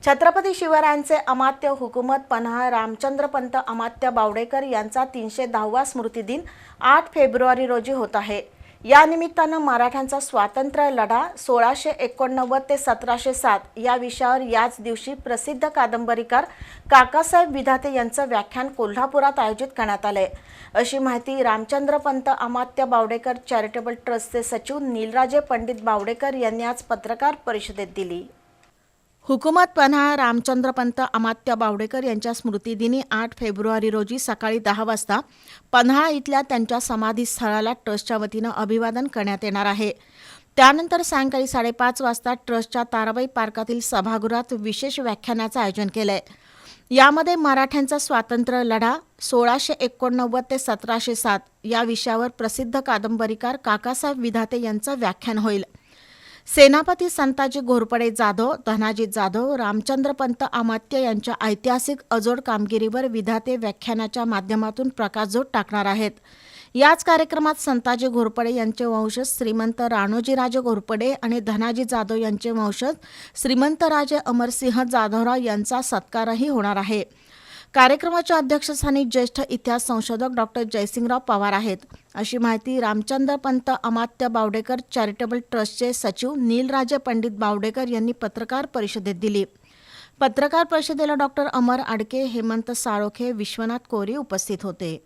छत्रपती शिवरायांचे अमात्य हुकूमत पन्हा रामचंद्रपंत अमात्य बावडेकर यांचा 310वा स्मृतिदिन 8 फेब्रुवारी रोजी होत आहे। या निमित्तानं मराठ्यांचा स्वातंत्र्य लढा 1689 ते 1707 या विषयावर याच दिवशी प्रसिद्ध कादंबरीकार काकासाहेब विधाते यांचं व्याख्यान कोल्हापुरात आयोजित करण्यात आले। अशी माहिती रामचंद्रपंत अमात्य बावडेकर चॅरिटेबल ट्रस्टचे सचिव नीलराजे पंडित बावडेकर यांनी आज पत्रकार परिषदेत दिली। हुकूमत पन्हा रामचंद्रपंत अमात्य बावडेकर यांच्या स्मृतिदिनी 8 फेब्रुवारी रोजी सकाळी 10 वाजता पन्हाळा इथल्या त्यांच्या समाधीस्थळाला ट्रस्टच्या वतीनं अभिवादन करण्यात येणार आहे। त्यानंतर सायंकाळी 5:30 वाजता ट्रस्टच्या ताराबाई पार्कातील सभागृहात विशेष व्याख्यानाचं आयोजन केलंय। यामध्ये मराठ्यांचा स्वातंत्र्य लढा 1689 ते 1707 या विषयावर प्रसिद्ध कादंबरीकार काकासाहेब विधाते यांचं व्याख्यान होईल। सेनापती संताजी घोरपडे जाधव, धनाजी जाधव, रामचंद्रपंत अमात्य यांच्या ऐतिहासिक अजोड कामगिरीवर विधाते व्याख्यानाच्या माध्यमातून प्रकाशझोत टाकणार आहेत। याच कार्यक्रमात संताजी घोरपडे यांचे वंशज श्रीमंत राणोजीराजे घोरपडे आणि धनाजी जाधव यांचे वंशज श्रीमंतराजे अमरसिंह जाधवराव यांचा सत्कारही होणार आहे। कार्यक्रमाच्या अध्यक्षस्थानी ज्येष्ठ इतिहास संशोधक डॉक्टर जयसिंगराव पवार आहेत, अशी माहिती रामचंद्रपंत अमात्य बावडेकर चॅरिटेबल ट्रस्टचे सचिव नीलराजे पंडित बावडेकर यांनी पत्रकार परिषदेत दिली। पत्रकार परिषदेला डॉक्टर अमर आडके, हेमंत साळोखे, विश्वनाथ कोरी उपस्थित होते।